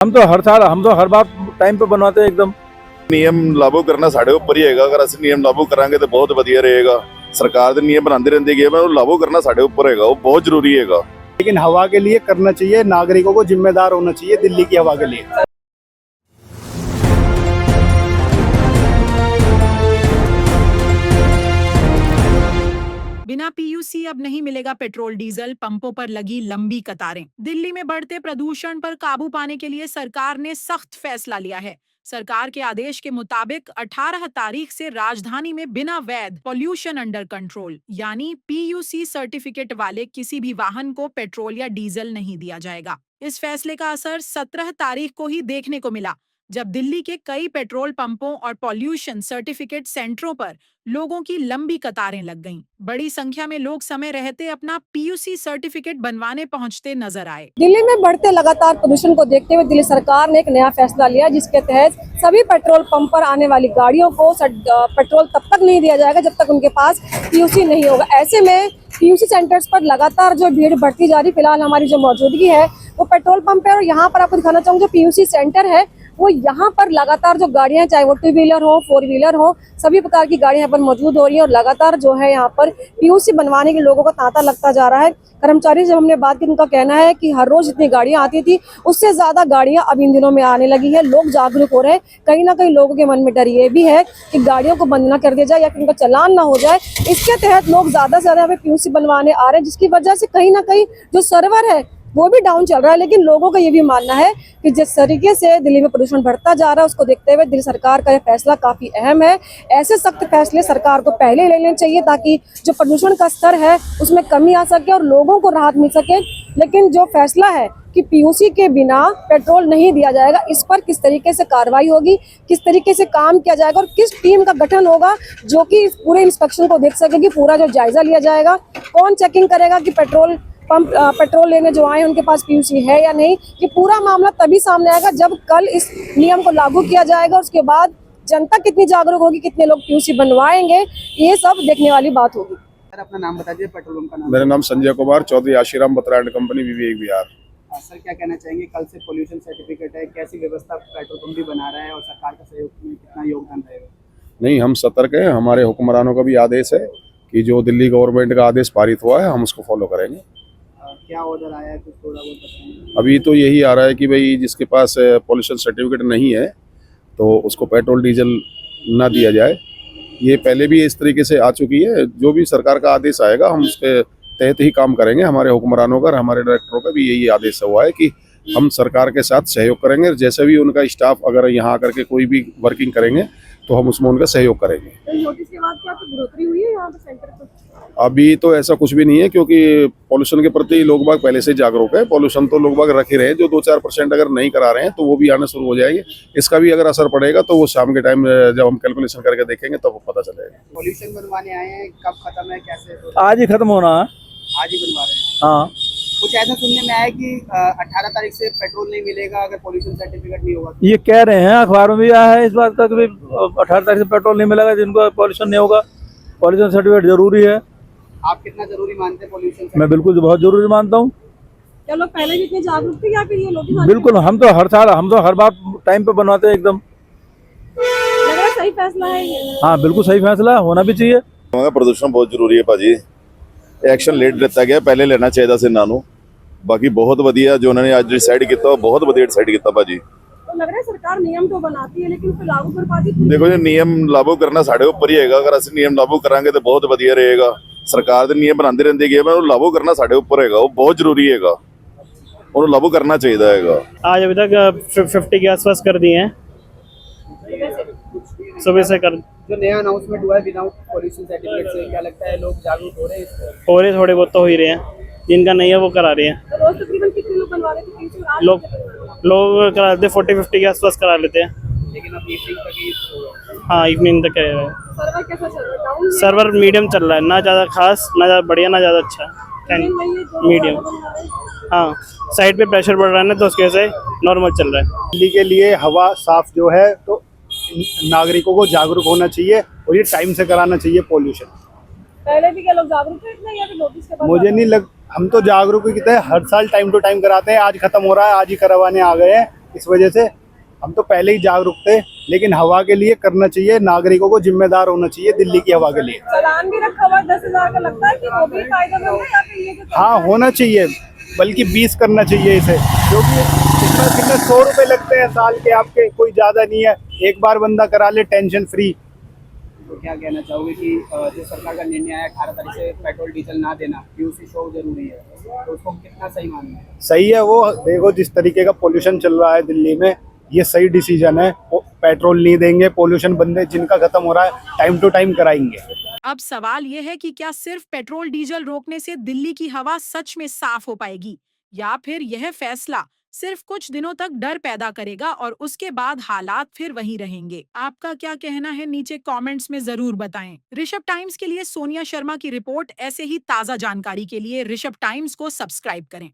हम तो हर बार टाइम पे बनवाते हैं एकदम। नियम लागू करना साढ़े ऊपर ही हैगा। अगर असं नियम लागू करांगे तो बहुत वधिया रहेगा। सरकार दे नियम बनाती रहती है, वो लागू करना साढ़े ऊपर हैगा, वो बहुत जरूरी हैगा। लेकिन हवा के लिए करना चाहिए, नागरिकों को जिम्मेदार होना चाहिए दिल्ली की हवा के लिए। बिना पीयूसी अब नहीं मिलेगा पेट्रोल डीजल, पंपों पर लगी लंबी कतारें। दिल्ली में बढ़ते प्रदूषण पर काबू पाने के लिए सरकार ने सख्त फैसला लिया है। सरकार के आदेश के मुताबिक 18 तारीख से राजधानी में बिना वैध पॉल्यूशन अंडर कंट्रोल यानी पीयूसी सर्टिफिकेट वाले किसी भी वाहन को पेट्रोल या डीजल नहीं दिया जाएगा। इस फैसले का असर 17 तारीख को ही देखने को मिला, जब दिल्ली के कई पेट्रोल पंपों और पॉल्यूशन सर्टिफिकेट सेंटरों पर लोगों की लंबी कतारें लग गईं। बड़ी संख्या में लोग समय रहते अपना पीयूसी सर्टिफिकेट बनवाने पहुंचते नजर आए। दिल्ली में बढ़ते लगातार प्रदूषण को देखते हुए दिल्ली सरकार ने एक नया फैसला लिया, जिसके तहत सभी पेट्रोल पंप पर आने वाली गाड़ियों को पेट्रोल तब तक नहीं दिया जाएगा जब तक उनके पास पीयूसी नहीं होगा। ऐसे में पीयूसी सेंटर्स पर लगातार जो भीड़ बढ़ती जा रही, फिलहाल हमारी जो मौजूदगी है वो पेट्रोल पंप है और यहाँ पर आपको दिखाना चाहूँगा जो पीयूसी सेंटर है वो यहाँ पर लगातार जो गाड़ियां, चाहे वो 2 व्हीलर हो 4 व्हीलर हो, सभी प्रकार की गाड़ियां यहाँ पर मौजूद हो रही है और लगातार जो है यहाँ पर पीयूसी बनवाने के लोगों का तांता लगता जा रहा है। कर्मचारी जब हमने बात की उनका कहना है कि हर रोज जितनी गाड़ियां आती थी उससे ज्यादा गाड़ियां अब इन दिनों में आने लगी है। लोग जागरूक हो रहे हैं। कहीं ना कहीं लोगों के मन में डर ये भी है कि गाड़ियों को बंद ना कर दिया जाए या फिर उनका चालान ना हो जाए। इसके तहत लोग ज्यादा से ज्यादा पीयूसी बनवाने आ रहे हैं, जिसकी वजह से कहीं ना कहीं जो सर्वर है वो भी डाउन चल रहा है। लेकिन लोगों का ये भी मानना है कि जिस तरीके से दिल्ली में प्रदूषण बढ़ता जा रहा है उसको देखते हुए दिल्ली सरकार का यह फैसला काफी अहम है। ऐसे सख्त फैसले सरकार को पहले ले लेने चाहिए ताकि जो प्रदूषण का स्तर है उसमें कमी आ सके और लोगों को राहत मिल सके। लेकिन जो फैसला है कि पीयूसी के बिना पेट्रोल नहीं दिया जाएगा, इस पर किस तरीके से कार्रवाई होगी, किस तरीके से काम किया जाएगा और किस टीम का गठन होगा जो कि इस पूरे इंस्पेक्शन को देख सकेगी, पूरा जो जायजा लिया जाएगा, कौन चेकिंग करेगा कि पेट्रोल पंप पेट्रोल लेने जो आए उनके पास पीयूसी है या नहीं। ये पूरा मामला तभी सामने आएगा जब कल इस नियम को लागू किया जाएगा। उसके बाद जनता कितनी जागरूक होगी, कितने लोग पीयूसी बनवाएंगे, ये सब देखने वाली बात होगी। सर अपना नाम बता दीजिए, पेट्रोल पंप का नाम। मेरा नाम Sanjay Kumar Chaudhary, Ashiram Batra and company, Vivek Vihar. Sir क्या कहना चाहेंगे, कल से पोल्यूशन सर्टिफिकेट है, कैसी व्यवस्था पेट्रोल पंप भी बना रहा है और सरकार का सहयोग में कितना योगदान रहेगा? नहीं, हम सतर्क हैं। हमारे हुक्मरानों का भी आदेश है कि जो दिल्ली गवर्नमेंट का आदेश पारित हुआ है हम उसको फॉलो करेंगे। क्या ऑर्डर आया है कुछ थोड़ा बहुत बताएंगे? अभी तो यही आ रहा है कि भाई जिसके पास पॉल्यूशन सर्टिफिकेट नहीं है तो उसको पेट्रोल डीजल ना दिया जाए। ये पहले भी इस तरीके से आ चुकी है। जो भी सरकार का आदेश आएगा हम उसके तहत ही काम करेंगे। हमारे हुक्मरानों का, हमारे डायरेक्टरों का भी यही आदेश हुआ है कि हम सरकार के साथ सहयोग करेंगे। जैसे भी उनका स्टाफ अगर यहाँ आकर के कोई भी वर्किंग करेंगे तो हम उसमें उनका सहयोग करेंगे। नोटिस के बाद क्या बढ़ोतरी हुई है यहाँ पे सेंटर पर? अभी तो ऐसा कुछ भी नहीं है क्योंकि पॉल्यूशन के प्रति लोग बाग पहले से जागरूक है। पॉल्यूशन तो लोग बाग रख ही रहे हैं। जो 2-4% अगर नहीं करा रहे हैं तो वो भी आने शुरू हो जाएंगे। इसका भी अगर असर पड़ेगा तो वो शाम के टाइम जब हम कैलकुलेशन करके देखेंगे तब वो पता चलेगा। पोल्यूशन बनवाने आए हैं, कब खत्म है, कैसे? आज ही खत्म होना है। आज ही बनवा रहे हैं। हाँ, कुछ ऐसा सुनने में आया कि 18 तारीख से पेट्रोल नहीं मिलेगा अगर पोल्यूशन सर्टिफिकेट नहीं होगा। ये कह रहे हैं, अखबारों में भी आया है इस बात का कि 18 तारीख से पेट्रोल नहीं मिलेगा जिनको पॉल्यूशन नहीं होगा। पॉल्यूशन सर्टिफिकेट जरूरी है। आप कितना जरूरी मानते हैं पॉल्यूशन? मैं बिल्कुल बहुत जरूरी मानता हूँ। क्या लोग पहले भी इतने जागरूक थे या फिर ये नोटिस बिल्कुल, हम तो हर बार टाइम पे बनवाते हैं एकदम। लग रहा है सही फैसला है ये? हाँ, बिल्कुल सही फैसला होना भी चाहिए। प्रदूषण बहुत जरूरी है भाजी। एक्शन लेट लेता गया, पहले लेना चाहिए था इन्हों। बाकी बहुत वधिया जो उन्होंने आज डिसाइड किया, बहुत वधिया डिसाइड किया भाजी। तो लग रहा है सरकार नियम तो बनाती है लेकिन फिर लागू कर पाती नहीं। देखो जी, नियम लागू करना साढ़े ऊपर ही हैगा। अगर असं नियम लागू करांगे तो बहुत वधिया रहेगा। सरकार दे नियम बनाती रहती है, वो लागू करना साढ़े ऊपर हैगा, वो बहुत जरूरी हैगा, उन्हें लागू करना चाहिए हैगा। आज अभी तक 50 के आसपास कर दिए हैं, सुबह से कर। जो नया अनाउंसमेंट हुआ है विदाउट पोल्यूशन सर्टिफिकेट से, क्या लगता है लोग जागरूक हो रहे हैं इससे? हो रहे थोड़े बहुत तो हो ही रहे हैं, जिनका नहीं है वो करा रहे हैं। तो रोज तकरीबन कितने लोग बनवा रहे थे पीयूसी? आज लोग करा लेते 40-50 के आसपास करा लेते हैं। लेकिन अब इवनिंग तक ही होगा। हाँ, इवनिंग तक है। सर्वर कैसा चल रहा है? डाउन सर्वर मीडियम चल रहा है, ना ज़्यादा खास, ना ज़्यादा बढ़िया, ना ज़्यादा अच्छा, मीडियम। हाँ, साइड पे प्रेशर बढ़ रहा है ना तो उसकी वजह से नॉर्मल चल रहा है। दिल्ली के लिए हवा साफ जो है तो नागरिकों को जागरूक होना चाहिए और ये टाइम से कराना चाहिए पॉल्यूशन। पहले भी क्या लोग जागरूक थे इतना या फिर नोटिस के बाद? मुझे नहीं हम तो जागरूक ही कितने हर साल टाइम टू टाइम कराते हैं। आज खत्म हो रहा है, आज ही करवाने आ गए हैं। इस वजह से हम तो पहले ही जागरूक थे, लेकिन हवा के लिए करना चाहिए, नागरिकों को जिम्मेदार होना चाहिए दिल्ली की हवा के लिए। चालान भी रखा हुआ है 10,000 का, लगता है कि वो भी फायदेमंद है या फिर ये जो हाँ, होना चाहिए, बल्कि 20 करना चाहिए इसे, क्योंकि इसमें कितने 100 रुपए लगते हैं साल के आपके, कोई ज़्यादा नहीं है, एक बार बंदा करा ले टेंशन फ्री। तो क्या कहना चाहोगे कि जो सरकार का निर्णय आया 18 तारीख से पेट्रोल डीजल ना देना, पीयूसी शो जरूरी है, तो उसको कितना सही मानना है? सही है वो, देखो जिस तरीके का पोल्यूशन चल रहा है दिल्ली में, ये सही डिसीजन है। पेट्रोल नहीं देंगे, पोल्यूशन बंदे जिनका खत्म हो रहा है टाइम टू टाइम कराएंगे। अब सवाल यह है कि क्या सिर्फ पेट्रोल डीजल रोकने से दिल्ली की हवा सच में साफ हो पाएगी, या फिर यह फैसला सिर्फ कुछ दिनों तक डर पैदा करेगा और उसके बाद हालात फिर वही रहेंगे। आपका क्या कहना है नीचे कमेंट्स में जरूर बताएं। ऋषभ टाइम्स के लिए सोनिया शर्मा की रिपोर्ट। ऐसे ही ताजा जानकारी के लिए ऋषभ टाइम्स को सब्सक्राइब करें।